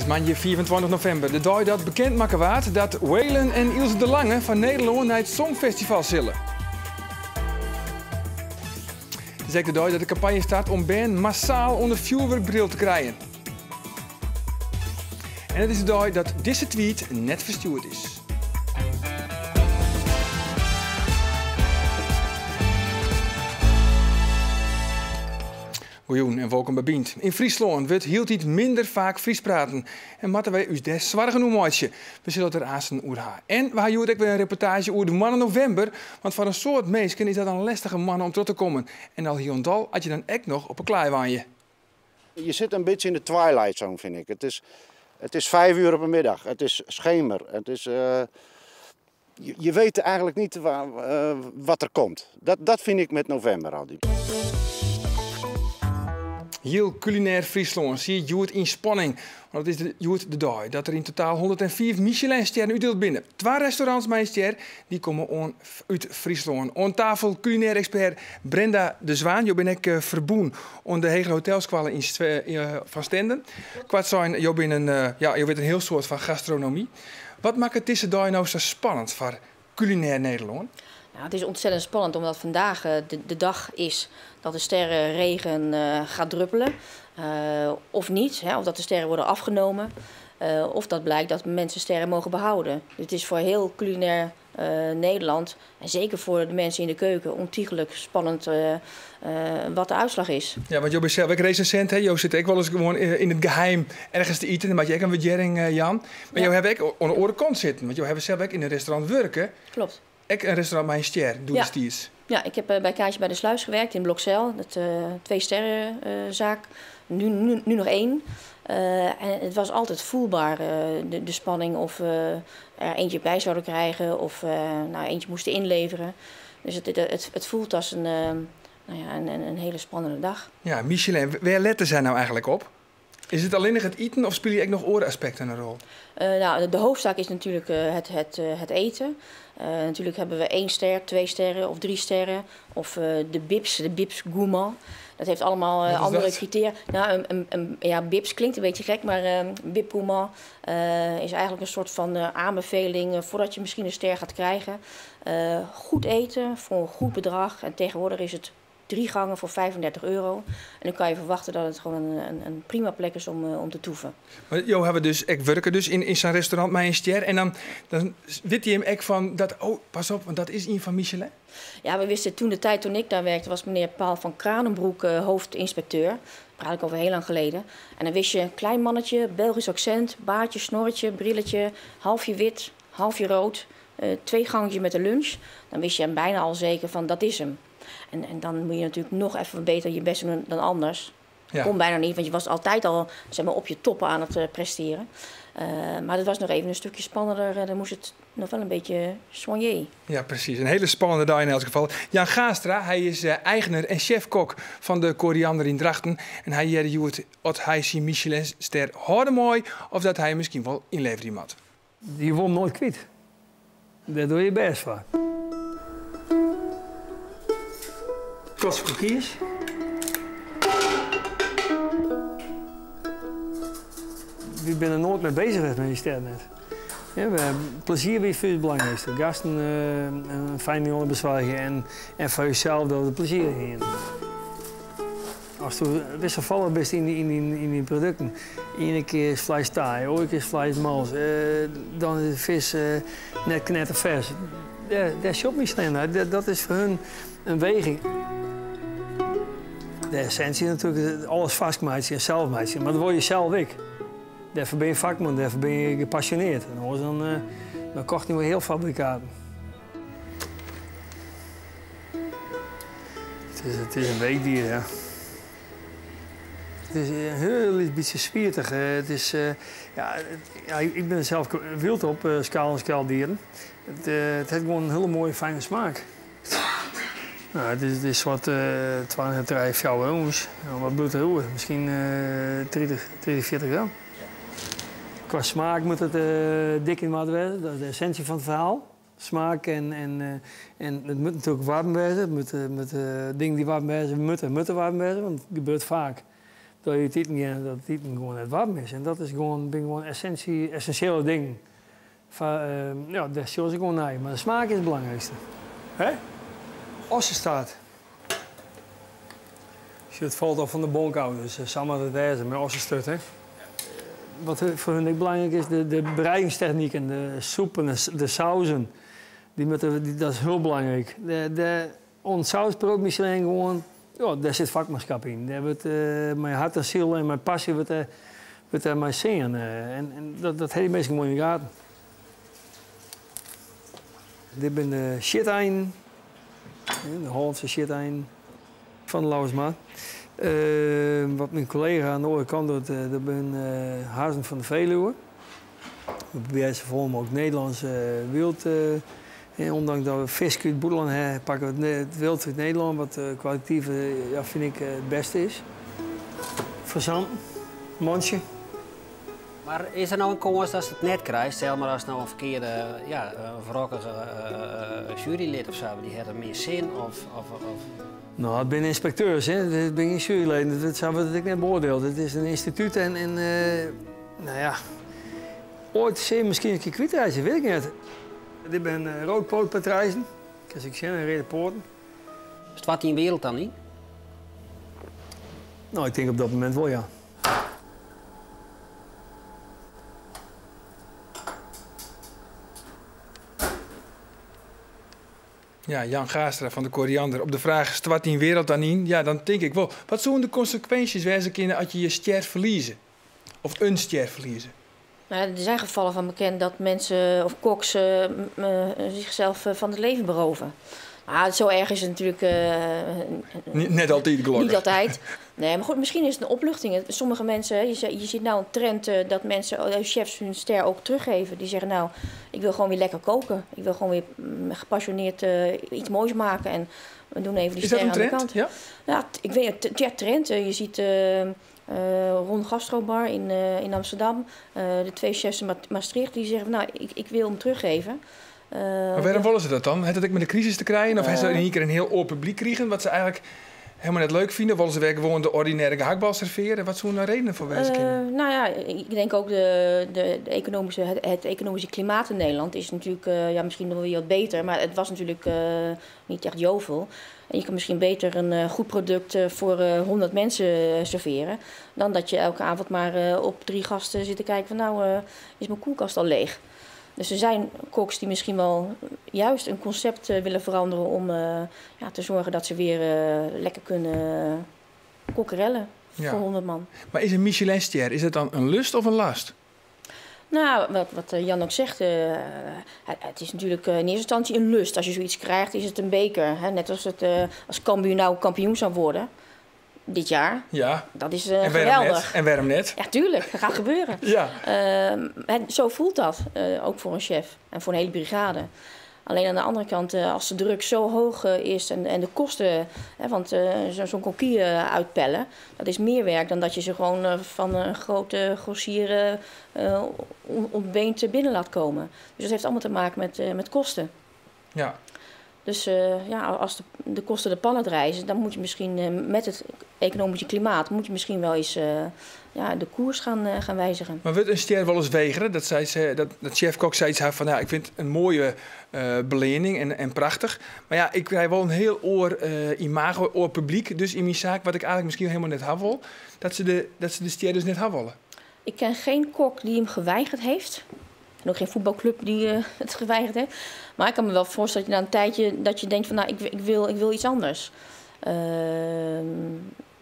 is maandag 24 november, de dag dat bekend maken waard dat Waylon en Ilse de Lange van Nederland naar het Songfestival zullen. Het is ook de dag dat de campagne start om Ben massaal onder vuurwerkbril te krijgen. En het is de dag dat deze tweet net verstuurd is. Goeien en welkom bij Bient. In Friesland wordt hield iets minder vaak Fries praten. En moeten wij ons des zwaar genoeg maatje. We zullen het er aanstaan over haar. En we hebben ook weer een reportage over de mannen november. Want voor een soort mensen is dat een lastige man om terug te komen. En al hier en al had je dan echt nog op een klaaiwaanje. Je zit een beetje in de twilight zone, vind ik. Het is 5 uur op een middag. Het is schemer. Het is, je weet eigenlijk niet wat er komt. Dat vind ik met november al. Heel culinair Friesland zie je het in spanning. Want het is de dag dat er in totaal 104 Michelin-sterren uitdeeld binnen. 2 restaurants met een ster die komen uit Friesland. Aan tafel culinair expert Brenda de Zwaan. Je ben ik verboen aan de hele hotelskwallen van Stenden. Kwart zijn, je bent een heel soort van gastronomie. Wat maakt het deze dag nou zo spannend voor culinair Nederland? Nou, het is ontzettend spannend omdat vandaag de dag is dat de sterrenregen gaat druppelen. Of niet, hè, of dat de sterren worden afgenomen. Of dat blijkt dat mensen sterren mogen behouden. Dus het is voor heel culinair Nederland, en zeker voor de mensen in de keuken, ontiegelijk spannend wat de uitslag is. Ja, want je bent zelf ook recensent, hè? Je zit ook wel eens gewoon in het geheim ergens te eten. Dan maak je ook een waardering, Jan. Maar je hebt ook aan de andere kant zitten, want je hebt zelf ook in een restaurant werken. Klopt. Ik een restaurant met een ster, doe de stiers. Ja, ik heb bij Kaatje bij de Sluis gewerkt in Blokzeil, dat 2-sterrenzaak. Nu nog 1. En het was altijd voelbaar, de spanning of er eentje bij zouden krijgen of eentje moesten inleveren. Dus het voelt als een hele spannende dag. Ja, Michelin, waar letten zij nou eigenlijk op? Is het alleen nog het eten of speel je ook nog andere aspecten een rol? De hoofdzaak is natuurlijk het eten. Natuurlijk hebben we 1 ster, 2 sterren of 3 sterren. Of de Bips Gourmand. Dat heeft allemaal andere criteria. Nou, Bips klinkt een beetje gek, maar Bib Gourmand is eigenlijk een soort van aanbeveling voordat je misschien een ster gaat krijgen. Goed eten voor een goed bedrag. En tegenwoordig is het 3 gangen voor €35. En dan kan je verwachten dat het gewoon een prima plek is om te toeven. Maar ik werk dus in zijn restaurant met een ster. En dan weet je hem echt van, pas op, want dat is een van Michelin. Ja, we wisten toen ik daar werkte, was meneer Paul van Kranenbroek hoofdinspecteur. Dat praat ik over heel lang geleden. En dan wist je een klein mannetje, Belgisch accent, baardje, snorretje, brilletje, halfje wit, halfje rood, 2 gangetje met de lunch. Dan wist je hem bijna al zeker van, dat is hem. En dan moet je natuurlijk nog even beter je best doen dan anders. Dat kon bijna niet, want je was altijd al op je toppen aan het presteren. Maar het was nog even een stukje spannender. Dan moest het nog wel een beetje soigner. Ja, precies. Een hele spannende dag in elk geval. Jan Gaastra, hij is eigenaar en chefkok van de Koriander in Drachten. En hij heeft of hij zijn Michelin-ster harde mooi of dat hij misschien wel inlevert iemand. Die won nooit kwijt. Daar doe je best voor. Kostverkies. We zijn er nooit mee bezig met die sterren. Ja, plezier weer voor het belangrijkste. Gasten een fijne jongen bezorgen en voor jezelf dat het plezier heen. Als je wisselvallig bent in die producten, ene keer is vlees taai, andere keer is vlees mals, dan is de vis net knettervers. Daar shop Michelin. Dat is voor hun een weging. De essentie natuurlijk, alles vastgemaakt en zelfmaakt. Maar dat word je zelf ook. Daarvoor ben je vakman, daarvoor ben je gepassioneerd. En dan kocht je weer heel fabrikaten. Het is een weekdier, ja. Het is een heel beetje spiertig. Ik ben zelf wild op schaal- en skaaldieren. Het heeft gewoon een hele mooie, fijne smaak. Nou, het is wat 2,5 jouw jongens. Wat bloed er misschien 30, 40 gram. Qua smaak moet het dik in maat wezen. Dat is de essentie van het verhaal. Smaak en het moet natuurlijk warm wezen. Het moet dingen die warm wezen, moeten warm wezen, want het gebeurt vaak. dat je het eten, dat het eten gewoon het warm is. En dat is gewoon essentiële ding. Ja, daar zullen ze gewoon naar. Maar de smaak is het belangrijkste. Hè? Ossenstaart. Het valt al van de bonk af, dus samen het ijzer met ossenstut. Wat voor hun belangrijk is, de bereidingstechniek en de soep en de sauzen. Dat is heel belangrijk. Ons sausbrood Michelin gewoon, ja, daar zit vakmanschap in. Daar wordt mijn hart en ziel en mijn passie wordt daar mijn zin. En dat heeft mensen gewoon in de gaten. Dit ben de shit-ein, de Hollandse shit-ein van de Lauwersmaat. Wat mijn collega aan de andere kant doet, dat ben Hazen van de Veluwe. We proberen ze voor ook Nederlands wild. Ondanks dat we vis uit het boedeland hebben, pakken we het wild uit Nederland, wat kwalitatief ja, vind ik het beste is. Verzand, mondje. Maar is er nou een kans dat ze het net krijgt? Stel maar als het nou een verkeerde, ja, wrokkige jurylid of zo, die heeft er meer zin of... Nou, het zijn inspecteurs, hè. Het ben geen juryleden. Dat is wat ik net beoordeeld. Het is een instituut en nou ja, ooit zie je misschien een keer kwijtreizen, weet ik niet. Dit ben roodpootpatrijzen. Als ik zie een rode poorten. Is het wat in de wereld dan niet? Nou, ik denk op dat moment wel, ja. Ja, Jan Gaastra van de Koriander. Op de vraag, is het wat in de wereld dan in? Ja, dan denk ik wel. Wat zullen de consequenties wezen kunnen als je je ster verliezen? Of een ster verliezen? Nou, er zijn gevallen van bekend dat mensen of koks zichzelf van het leven beroven. Ah, zo erg is het natuurlijk Net altijd gelukkig. niet altijd. Nee, maar goed, misschien is het een opluchting. Sommige mensen, je ziet nou een trend dat mensen, chefs hun ster ook teruggeven. Die zeggen nou, ik wil gewoon weer lekker koken. Ik wil gewoon weer gepassioneerd iets moois maken. En we doen even die ster aan de kant. Ja? Ja, ik weet het, ja, trend. Je ziet Ron Gastrobar in Amsterdam. De 2 chefs in Maastricht die zeggen nou, ik wil hem teruggeven. Maar waarom willen ze dat dan? Heeft het ook met de crisis te krijgen? Of hebben ze in één keer een heel oor publiek krijgen wat ze eigenlijk helemaal net leuk vinden? Willen ze weer gewoon de ordinaire gehaktbal serveren? Wat zijn er redenen voor wezen? Nou ja, ik denk ook het economische klimaat in Nederland is natuurlijk ja, misschien nog wel wat beter. Maar het was natuurlijk niet echt jovel. En je kan misschien beter een goed product voor 100 mensen serveren. Dan dat je elke avond maar op 3 gasten zit te kijken van nou is mijn koelkast al leeg. Dus er zijn koks die misschien wel juist een concept willen veranderen om ja, te zorgen dat ze weer lekker kunnen kokkerellen voor 100 man. Maar is een Michelinster, is het dan een lust of een last? Nou, wat Jan ook zegt, het is natuurlijk in eerste instantie een lust. Als je zoiets krijgt, is het een beker. Hè? Net als het als Cambuur nou kampioen zou worden. Dit jaar. Ja. Dat is en geweldig. En waarom net? Ja, tuurlijk. Dat gaat gebeuren. Ja. Zo voelt dat. Ook voor een chef en voor een hele brigade. Alleen aan de andere kant, als de druk zo hoog is en de kosten... want zo'n kokkie uitpellen, dat is meer werk dan dat je ze gewoon van een grote grossier ontbeend binnen laat komen. Dus dat heeft allemaal te maken met kosten. Ja. Dus ja, als de kosten de pan uitreizen, dan moet je misschien met het economische klimaat moet je misschien wel eens ja, de koers gaan wijzigen. Maar wordt een ster wel eens weigeren? Dat chef-kok zei iets van ja, ik vind het een mooie belening en prachtig. Maar ja, ik krijg wel een heel imago, oor publiek. Dus in mijn zaak, wat ik eigenlijk misschien helemaal net had wil, dat ze de ster dus net hadden willen. Ik ken geen kok die hem geweigerd heeft. En ook geen voetbalclub die het geweigerd heeft. Maar ik kan me wel voorstellen dat je na een tijdje dat je denkt van nou, ik wil iets anders.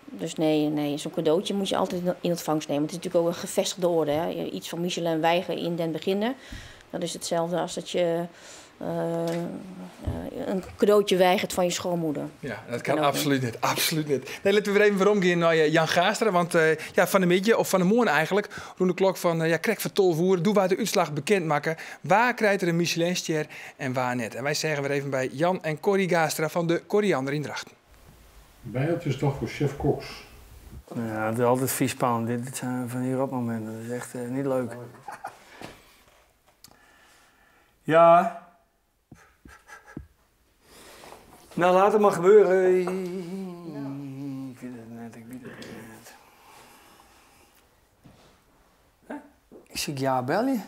Dus nee, zo'n cadeautje moet je altijd in ontvangst nemen. Het is natuurlijk ook een gevestigde orde. Hè? Iets van Michelin weigeren in den beginnen. Dat is hetzelfde als dat je een cadeautje weigert van je schoonmoeder. Ja, dat kan absoluut niet. Absoluut niet. Nee, laten we weer even vooromgaan naar Jan Gaastra. Want ja, van de middag of van de morgen eigenlijk, rond de klok van krek van 12 uur, doen wij de uitslag bekendmaken. Waar krijgt er een Michelinster en waar net? En wij zeggen weer even bij Jan en Corrie Gaastra van de Koriander in Drachten. Bijltjes toch voor chef-koks? Ja, het is altijd vies spannend. Dit zijn van die rotmomenten. Dat is echt niet leuk. Ja. Nou, laat het maar gebeuren. Ik weet het net. Ik zeg ja, bel je?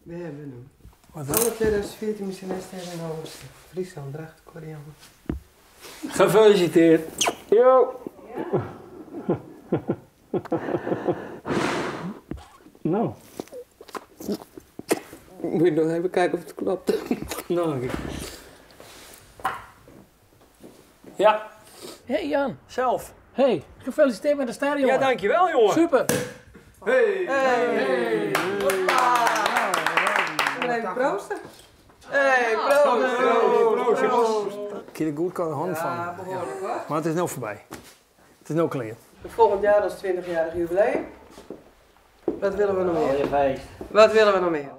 We hebben hem. Wat dan? Alle 2014 misschien net in Oosten. Friesland, Dracht, Koreaan. Gefeliciteerd. Yo. Nou. Moet je nog even kijken of het klopt. Nou, oké. Ja, Hey Jan, zelf. hey, gefeliciteerd met de stadion. Ja, dankjewel, jongen. Super. Hey. Hey! Even proosten. Hey, proost! Kijk, goed kan de hand van. Ja, behoorlijk hoor. Maar het is nou voorbij. Het is nou klaar. Volgend jaar is 20-jarig jubileum. Wat willen we nog meer? Wat willen we nog meer?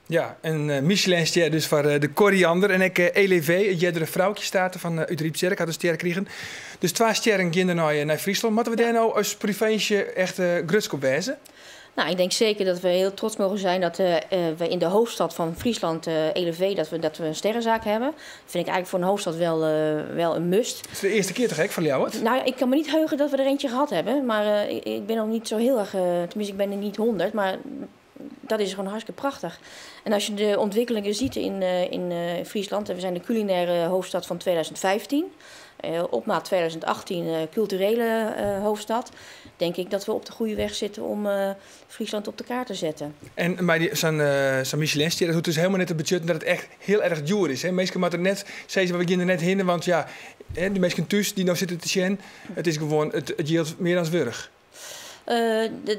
Ja, een Michelinster dus voor de koriander. En ik Elevé, het jedere vrouwtje staat er van uit Riepzerk, had een ster gekregen. Dus 2 sterren gaan naar Friesland. Moeten we daar nou als provincie echt grutsk op wijzen? Nou, ik denk zeker dat we heel trots mogen zijn dat we in de hoofdstad van Friesland, Elevé, dat we een sterrenzaak hebben. Dat vind ik eigenlijk voor een hoofdstad wel een must. Het is de eerste keer toch gek van jou, het? Nou ja, ik kan me niet heugen dat we er eentje gehad hebben. Maar ik ben nog niet zo heel erg, tenminste ik ben er niet 100, maar dat is gewoon hartstikke prachtig. En als je de ontwikkelingen ziet in Friesland, we zijn de culinaire hoofdstad van 2015. Op maat 2018 culturele hoofdstad. Denk ik dat we op de goede weg zitten om Friesland op de kaart te zetten. En bij zo'n Michelinster, dat hoeft dus helemaal net te budgetten dat het echt heel erg duur is. Hè? Meestal moeten er net zeggen, we beginnen net hinnen, want ja, die mensen thuis die nou zitten te zien, het is gewoon, het geldt meer dan wurg.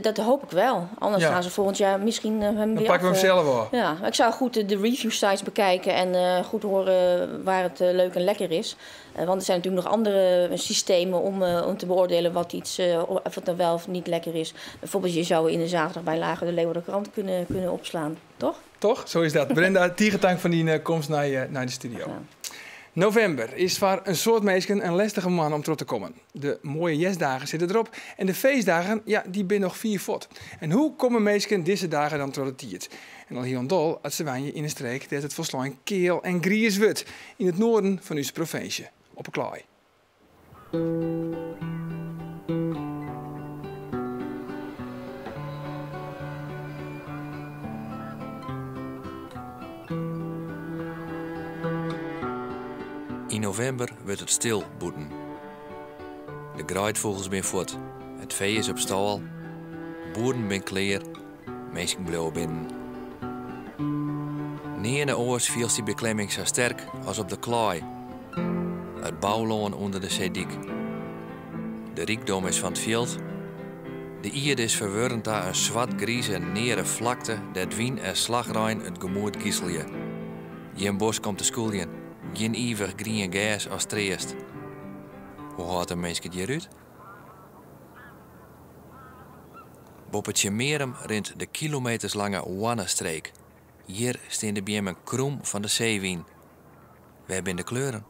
Dat hoop ik wel. Anders gaan ze volgend jaar misschien hem Dan weer pakken we hem zelf wel. Ja, maar ik zou goed de review sites bekijken en goed horen waar het leuk en lekker is. Want er zijn natuurlijk nog andere systemen om te beoordelen wat iets of het dan wel of niet lekker is. Bijvoorbeeld je zou in de zaterdagbijlage de Leeuwarden Krant kunnen opslaan, toch? Toch? Zo is dat. Brenda, tierentank van die komst naar de studio. Ja. November is voor een soort mensen een lastige man om terug te komen. De mooie jesdagen zitten erop en de feestdagen, ja, die zijn nog 4 fot. En hoe komen mensen deze dagen dan terug de tiert? En al hier en dol, als ze wijnje in een streek dat het volslijn keel en gries wordt in het noorden van onze provincie, op een klaai. In november wordt het stil boeten. De graaidvogels zijn voort, het vee is op stal, boeren zijn kleer, mensen blijven binnen. Nie in de oors viel die beklemming zo sterk als op de klaai. Het bouwloon onder de zeediek. De rijkdom is van het veld. De ierde is verwurrend aan een zwart-grieze nere vlakte dat wien en slagrein het gemoed gieselje. Geen bos komt te schoeljen. Geen eeuwig groen gas als treest. Hoe houdt een mens het hieruit? Op het Jemerum rint de kilometerslange Wannestreek. Hier staan de biemen krom van de zeewien. We hebben de kleuren.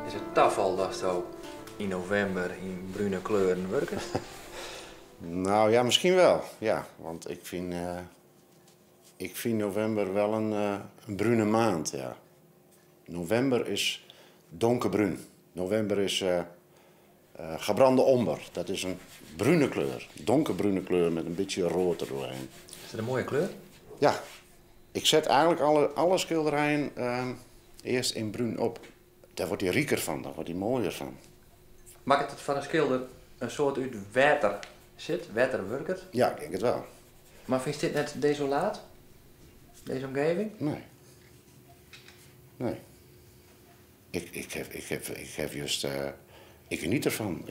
Is het tafel dat zo in november in bruine kleuren werken? Nou ja, misschien wel. Ja, want ik vind november wel een bruine maand. Ja. November is donkerbruin. November is gebrande omber. Dat is een bruine kleur. Donkerbruine kleur met een beetje rood erdoorheen. Is het een mooie kleur? Ja. Ik zet eigenlijk alle schilderijen eerst in bruin op. Daar wordt hij rieker van, daar wordt hij mooier van. Maakt het van een schilder een soort uit water zit, waterwerkt? Ja, ik denk het wel. Maar vind je dit net desolaat? Deze omgeving? Nee. Nee. Ik heb juist... ik geniet ervan.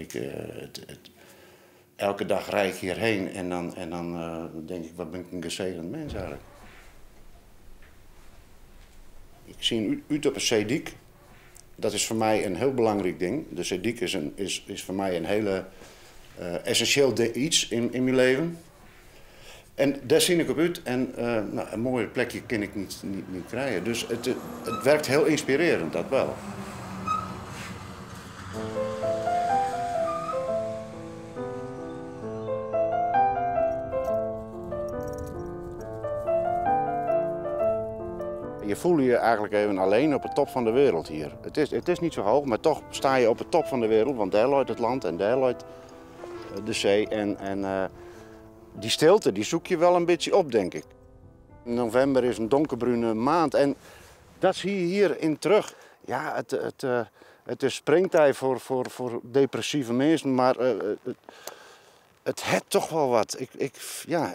Elke dag rijd ik hierheen en dan denk ik, wat ben ik een gezegend mens eigenlijk. Ik zie uit op een zeediek. Dat is voor mij een heel belangrijk ding. De zeediek is voor mij een hele essentieel iets in mijn leven. En daar zie ik op uit. En nou, een mooie plekje kan ik niet krijgen. Dus het werkt heel inspirerend, dat wel. Je voel je je eigenlijk even alleen op de top van de wereld hier. Het is niet zo hoog, maar toch sta je op de top van de wereld. Want daar loopt het land en daar loopt de zee. En die stilte die zoek je wel een beetje op, denk ik. November is een donkerbruine maand en dat zie je hierin terug. Ja, het is springtijd voor depressieve mensen, maar het heeft toch wel wat.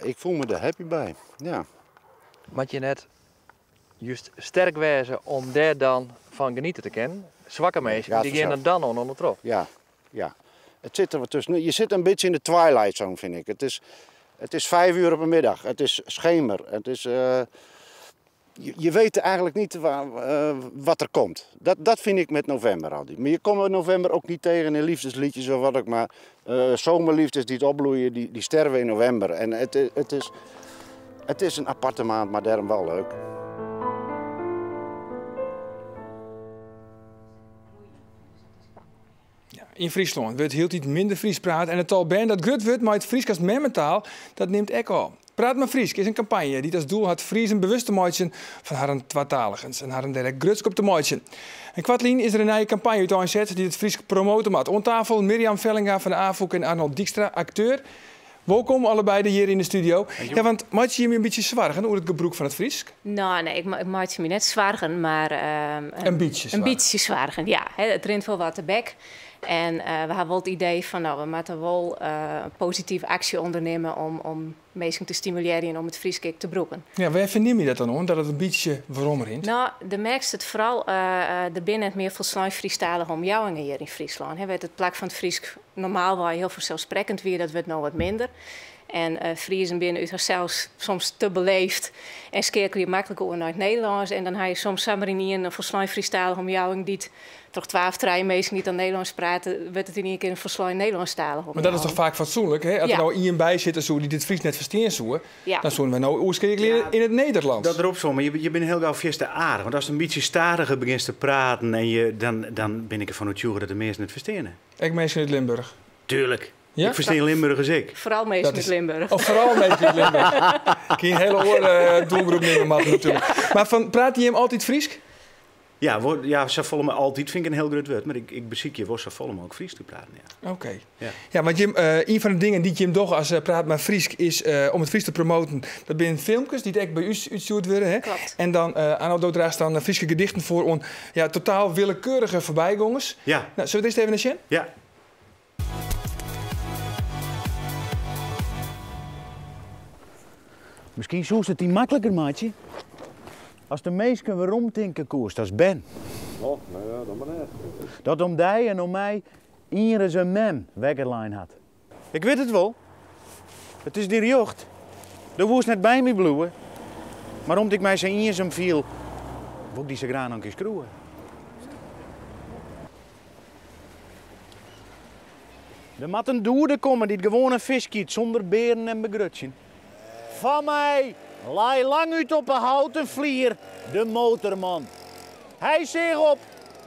Ik voel me er happy bij. Ja. Moet je net juist sterk wezen om daar dan van genieten te kennen? Zwakke mensen, die gaan er dan onder trop. Ja. Het zit er wat tussen. Je zit een beetje in de twilight zone, vind ik. Het is 5 uur op een middag. Het is schemer. Het is, je weet eigenlijk niet wat er komt. Dat vind ik met november altijd. Maar je komt in november ook niet tegen in liefdesliedjes of wat ook maar. Zomerliefdes die het opbloeien, die sterven in november. En het is een aparte maand, maar daarom wel leuk. In Friesland wordt heel iets minder Fries praat en het tal band dat gut wordt, maar het Fries als memmentaal, dat neemt ek al. Praat maar Fries is een campagne die als doel had Friesen bewust te maken van haar tweetaligens en haar direct grutsk op te maken. En kwartlien is er een nieuwe campagne uit aanzet die het Fries promoten maakt. On tafel Mirjam Vellinga van de AVOK en Arnold Dijkstra, acteur. Welkom allebei hier in de studio. Ja, want maak je een beetje zwargen over het gebruik van het Fries? Nou, nee, ik maak je me net zwargen, maar... een beetje zwargen, ja. Het rint wel wat te bek. En we hebben wel het idee van, nou, we moeten wel positieve actie ondernemen om mensen te stimuleren om het Fries te gebruiken. Ja, waar verneem je dat dan, hoor? Dat het een beetje waarom rint? Nou, de merkst het vooral, er binnen het meer volslijn Friestalige omjouwingen hier in Friesland. Het plak van het Fries normaal wel heel vanzelfsprekend weer, dat wordt nou wat minder. En Friesen binnen uit zichzelf soms te beleefd en skerkel je makkelijk over naar het Nederlands. En dan heb je soms samen in een volslijn Friestalige omjouwing die toch 12, 3 mensen niet aan Nederlands praten, werd het in één keer een volslijn Nederlandstalig. Maar dat is toch vaak fatsoenlijk, hè? Als er nou iemand bij zit zo die dit Fries net verstaan zoeken, dan zullen we nou oorskeren in het Nederlands. Dat erop zo, maar je bent heel gauw vast te aardig. Want als je een beetje stadiger begint te praten en dan ben ik ervan overtuigd dat de mensen het verstaan. Ik mensen uit Limburg. Tuurlijk. Ja? Ik verstaan Limburg als ik. Vooral mensen uit Limburg. Of vooral mensen uit Limburg. Ik heb een hele oor doelgroep nemen, natuurlijk. Maar praat je hem altijd Fries? Ja, ze volgen me altijd, vind ik een heel groot woord. Maar ik beziek je wel, ze volgen me ook Fries te praten. Ja. Oké. Ja, want Jim, een van de dingen die Jim toch als praat maar Fries is om het Fries te promoten. Dat zijn filmpjes die ook bij u uitgestuurd worden. Hè? Klopt. En dan Arno draagt dan Friese gedichten voor on totaal willekeurige voorbijgongers. Ja. Nou, zullen we dit eens even naar zien? Ja. Misschien zoest het die makkelijker, maatje. Als de meesten weer omdenken koers, als Ben. Oh, nou ja, dan maar net. Dat om die en om mij ieder zijn mem weggerlijn had. Ik weet het wel. Het is die jocht. De woest net bij me bloeien. Maar omdat ik mij zijn iersem viel, wil ik die ze graan een keer schroeven. Er moet een doerde komen die het gewoon een vis kiet zonder beren en begrutsen. Van mij laai lang uit op een houten vlier, de motorman. Hij zeeg op,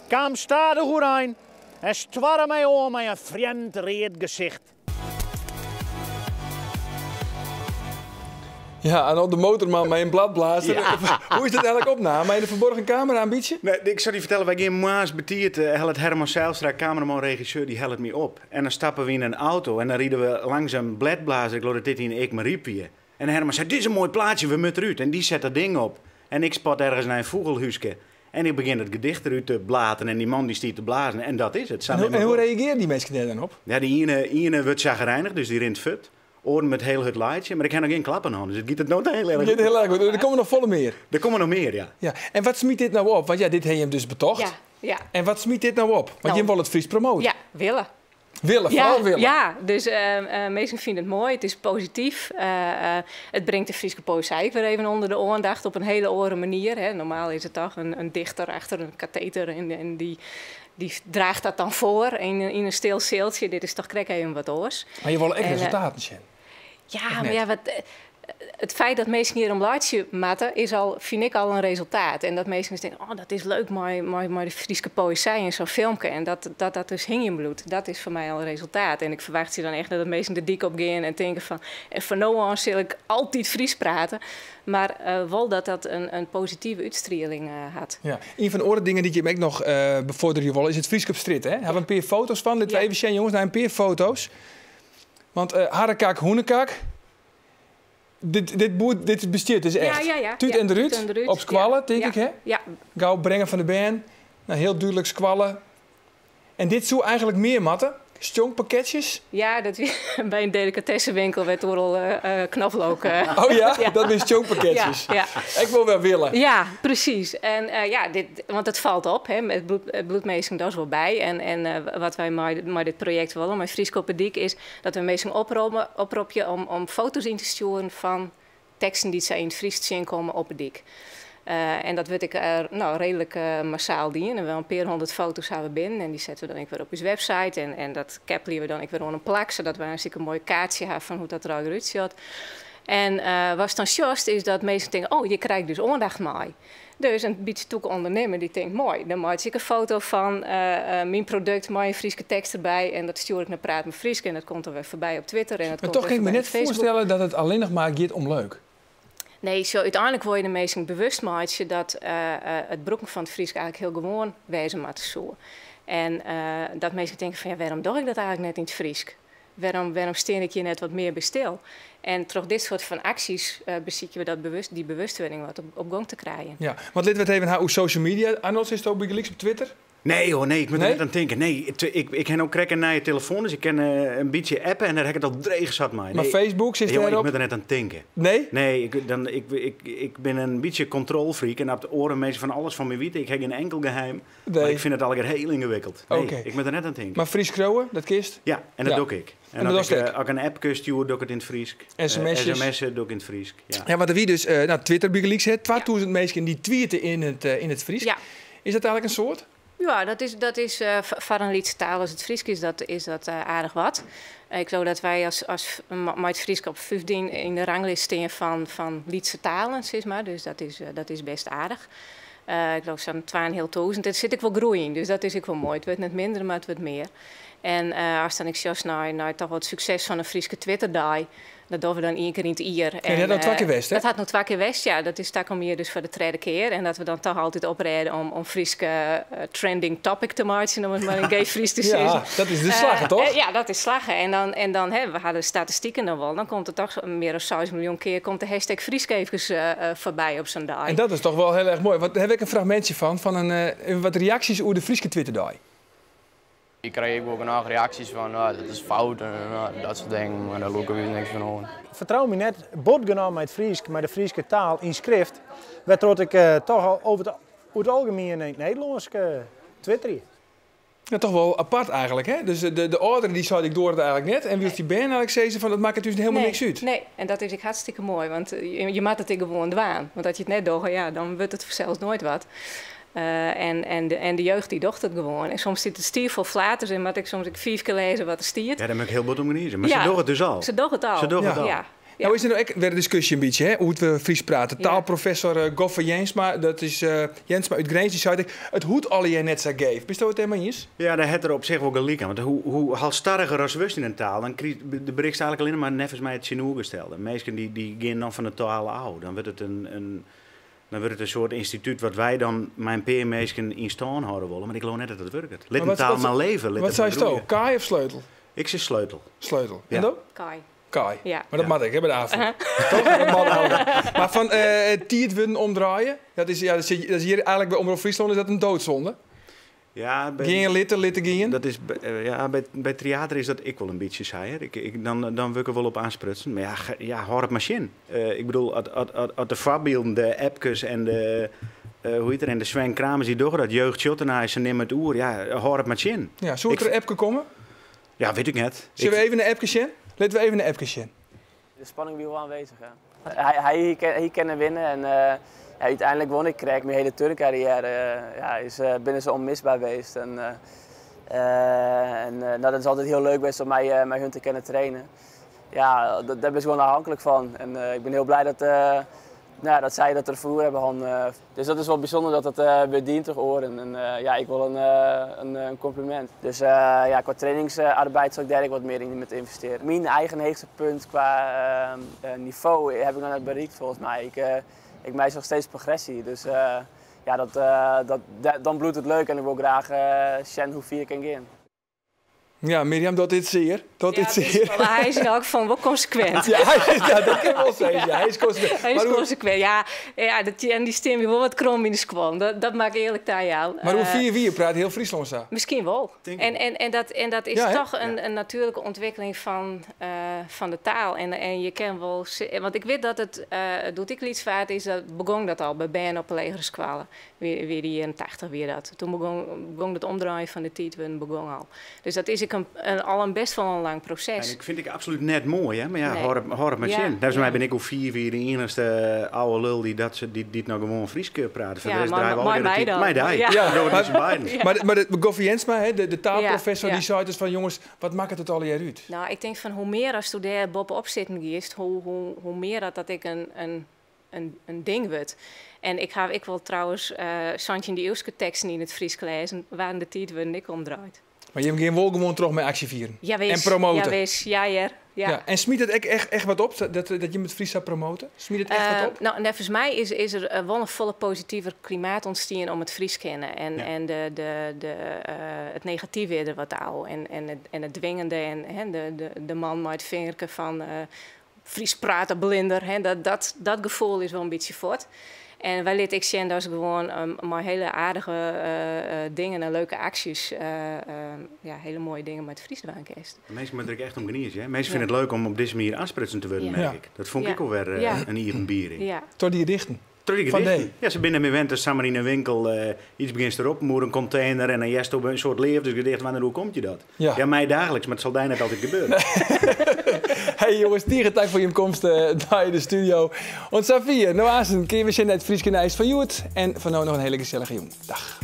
kwam stadig oerheen en stwarre mij om met een vreemd reed gezicht. Ja, en op de motorman met een bladblazer. Ja. Hoe is dat eigenlijk opname? Met een verborgen camera een beetje? Nee, ik zou je vertellen, wij gaan maas betiert. Het Herman Zijlstra, cameraman, regisseur, die helpt me op. En dan stappen we in een auto en dan rieden we langs een bladblazer. Ik geloof dat dit in Eekmariepje. En Herman zei, dit is een mooi plaatje, we moeten eruit. En die zet dat ding op. En ik spot ergens naar een vogelhuisje. En ik begin het gedicht eruit te blaten en die man die stiet te blazen. En dat is het. En hoe reageren die mensen daar dan op? Ja, die ene wordt chagrijnig, dus die rint fut. Oren met heel het laadje, maar ik heb nog geen klappen aan, dus het giet het nooit heel erg goed. Het heel erg goed. Er komen nog volle meer. Er komen nog meer, ja. En wat smiet dit nou op? Want dit heb je hem dus betocht. Ja. En wat smiet dit nou op? Want je wil het Fries promoten. Ja, willen. Vooral willen. Ja, dus mensen vinden het mooi, het is positief. Het brengt de Friese poëzie weer even onder de aandacht op een hele andere manier. Hè. Normaal is het toch een dichter achter een katheter en die draagt dat dan voor in een stil zeeltje. Dit is toch krek even wat oors. Maar je wil echt resultaten zien. Ja, maar ja, het feit dat mensen hier een blaadje matten, vind ik al een resultaat. En dat mensen denken, oh, dat is leuk, maar de Friese poëzie in zo'n filmpje. En dat dus hing in bloed. Dat is voor mij al een resultaat. En ik verwacht je dan echt dat mensen de dik op gaan en denken van... En van nu aan zal ik altijd Fries praten. Maar wel dat een positieve uitstraling had. Ja. Een van de andere dingen die je ook nog bevorderen je wel is het Fries op Strit. Hebben we een paar foto's van? Laten we even zien, jongens, naar een paar foto's. Want harrekaak, hoenekaak... Dit besteedt dus echt. Ja. Tuut en de Ruut, op squallen, denk ik, hè? Ja. Gauw brengen van de band. Nou, heel duidelijk squallen. En dit zou eigenlijk meer matten. Stjonkpakketjes. Ja, bij een delicatessenwinkel werd er al knoflook. Oh ja? Dat is stjonkpakketjes. Ja. Ik wil wel willen. Ja, precies. En want het valt op, hè, het bloedmeesting dat is wel bij. En wat wij met dit project willen, met Fries op het Dik, is dat we mensen oproepen om foto's in te sturen van teksten die ze in het Fries zien komen op het dik. En dat weet ik redelijk massaal doen. En wel een paar 100 foto's hebben we binnen. En die zetten we dan weer op onze website. En dat capelen we dan weer onder een plak. Zodat we een mooie kaartje hebben van hoe dat eruit ziet. En wat dan just is dat mensen denken, oh, je krijgt dus aandacht mee. Dus een beetje toek ondernemer die denkt, mooi, dan maak ik een foto van mijn product, mijn Friese tekst erbij. En dat stuur ik naar Praat met Fries. En dat komt er weer voorbij op Twitter. En dat maar komt toch kan ik me net voorstellen dat het alleen nog maar gaat om leuk. Nee, uiteindelijk word je de mensen bewust maken dat het broeken van het Fries eigenlijk heel gewoon wezen moet zo. En dat mensen denken van, ja, waarom doe ik dat eigenlijk net in het Fries? Waarom steen ik je net wat meer bij stil? En door dit soort van acties bezieken we die bewustwording wat op gang te krijgen. Ja, want laten we het even naar uw social media. Arnold, is het ook bij Geliks op Twitter? Nee hoor, ik moet er net aan denken. Nee, ik ken ook krekken naar je telefoon, dus ik ken een beetje appen en daar heb ik het al dreig zat mee. Maar Facebook zit erop? erop? Ik moet er net aan denken. Nee? Nee, ik ben een beetje controlfreak en op de oren mensen van alles van me weten. Ik heb geen enkel geheim, maar ik vind het al heel ingewikkeld. Nee, ik moet er net aan denken. Maar Fries Kroon, dat kist? Ja, en dat doe ik. En als ik een app stuur, doe ik het in het Fries. SMS'en doe ik in het Fries. Ja, want wie dus Twitter bij Geliks heeft, 2000 mensen die tweeten in het Fries. Ja. Is dat eigenlijk een soort? Ja, dat is voor een Lietse taal als het Fries is dat aardig wat. Ik geloof dat wij als met Fries op 15 in de ranglijst staan van Lietse talen, zeg maar. Dus dat is best aardig. Ik geloof zo'n 2.500. Dat zit ik wel groeien, dus dat is ook wel mooi. Het wordt net minder, maar het wordt meer. En als dan ik zelfs naar toch wat succes van een Friese Twitter-dag, dat doen we dan 1 keer in het jaar. En dat had 2 keer West, hè? Dat had nog 2 keer West, ja. Dat is takom hier dus voor de tweede keer. En dat we dan toch altijd oprijden om Friese trending topic te maken, om het maar in gay Fries te zeggen. Ja, dat is de slaggen, toch? Ja, dat is slaggen. En dan we hadden statistieken dan wel. Dan komt er toch meer dan 6 miljoen keer komt de hashtag Frieskevers voorbij op zo'n dag. En dat is toch wel heel erg mooi. Want daar heb ik een fragmentje van wat reacties over de Friese Twitter-dag. Ik krijg ook nog reacties van, dat is fout en dat soort dingen, maar daar lopen we niks van horen. Vertrouw me net, botgenomen met Fries, met de Friese taal in schrift, werd ik toch al over het algemeen in het Nederlands twitteren. Ja, toch wel apart eigenlijk, hè? Dus de ouderen die zei ik door het eigenlijk net. En wie die band eigenlijk zei ze van, dat maakt het dus helemaal niks uit. Nee, en dat is hartstikke mooi, want je maakt het gewoon dwaan. Want als je het net doet, ja, dan wordt het zelfs nooit wat. En de jeugd die docht het gewoon. En soms zit het stier vol flaters en moet ik soms 5 keer lezen wat er stiert. Ja, daar ben ik heel bot om genezen. Maar ze doen het dus al. Ze doen het al. Ja. Nou is er nou ook weer een discussie een beetje, hè, hoe we Fries praten. Taalprofessor Goffer Jensma, dat is Jensma uit Grijns, die zei het hoed alle je net zo geeft. Bist je het helemaal eens? Ja, daar heeft er op zich wel gelijk aan. Want hoe halstarriger als wust in een taal, dan krijgt de bericht eigenlijk alleen maar nevens mij het Chinoe gesteld. En mensen die gaan dan van de taal oud. Dan wordt het dan wordt het een soort instituut wat wij dan mijn peermeesken in staan houden willen. Maar ik geloof net dat het werkt. Let een taal maar leven. Wat zei je ook? Kaai of sleutel? Ik zeg sleutel. Sleutel. Ja. En dan? Kaai. Ja. Maar dat mag ik, hè, bij de avond. Toch? Dat mag maar van tiert willen omdraaien, dat is hier eigenlijk bij Omroep Friesland is dat een doodzonde. Ja, geen litten gingen. Dat is bij theater is dat ik wel een beetje saaier. Dan wil ik er wel op aansprutsen. Maar ja, hoor het machine. Ik bedoel, uit de voorbeelden, de appjes en de en de Sven Kramers die doen dat jeugd Schottenhuis en neem het oer. Ja, hoor het machine. Ja, zou er een appje komen? Ja, weet ik net. Zullen we even een appje zien? Laten we even een appje zien. De spanning die wel aanwezig, ja. Hij kan winnen en uiteindelijk won ik. Kreeg mijn hele turncarrière is binnen zo onmisbaar geweest. Dat is altijd heel leuk geweest om mij hun te kunnen trainen. ja, daar ben ik gewoon afhankelijk van. En ik ben heel blij dat zij dat ervoor hebben. Dus dat is wel bijzonder dat het weer dient te horen. En ja, ik wil een compliment. Dus ja, qua trainingsarbeid zal ik daar wat meer in met investeren. Mijn eigen hoogste punt qua niveau heb ik nog net bereikt volgens mij. Ik meis nog steeds progressie. Dus ja, dan bloedt het leuk en ik wil graag zien hoe ver ik kan gaan. Ja, Mirjam, dat is zeer. Hij is ook van wel consequent. Ja, dat kan ik wel zeggen. Ja, hij is consequent. Hij is consequent, ja. En die stem je wel wat krom in de squam. Dat maak ik eerlijk aan jou. Maar hoe vier wie praat heel Friesland zo? Misschien wel. En dat is toch een natuurlijke ontwikkeling van de taal. En je kan wel... Want ik weet dat het doet ik lietsvaart is, dat begon dat al bij Ben op de legerskwalen. Weer die in 80 weer dat. Toen begon het omdraaien van de titel begon al. Dus dat is al een best wel een lang proces. En ik vind ik absoluut net mooi, hè? Maar ja, Nee. hoor het maar zien. Volgens mij ben ik ook 4 weer de enige oude lul die nou gewoon Fries praten. Ja, maar mij dan. Mij daar. Ja. Maar de Goffie Jensma, de taalprofessor, die zei dus van jongens, wat maakt het al jaar uit? Nou, ik denk van hoe meer als toen daar bovenop zitten is, hoe meer dat ik een ding wordt. En ik wil trouwens Santje de Eeuwske teksten in het Fries lezen, waar de tijd weer niks omdraait. Maar je hebt geen wel gewoon terug met actie vieren. Ja, en promoten. Ja. En smiet het echt wat op, dat je met Fries zou promoten? Smiet het echt wat op? Nou, volgens mij is er wel een volle positiever klimaat ontstaan om het Fries kennen. En het negatieve er wat aan. En het dwingende en de man met het vingerke van Fries praten blinder. Dat gevoel is wel een beetje voort. En wij lieten ik zien dat ze gewoon maar hele aardige dingen en leuke acties, hele mooie dingen met Fries doen. Mensen moeten er echt om genieten. Mensen vinden het leuk om op deze manier aansprutsen te worden, merk ik. Dat vond ik ook weer een even biering. Ja. Tot die dichten. Ja, ze binnen met wenten samen in een winkel, iets begint erop, moet een container en dan jest op een soort levensgedicht. Wanneer hoe komt je dat? Ja, mij dagelijks, maar het zal daar net altijd gebeuren. Hey jongens, tegen tijd voor je komst naar de studio. Ons Safia, nou aan een keer we zijn net Fries van Joet en van nou nog een hele gezellige jongen. Dag.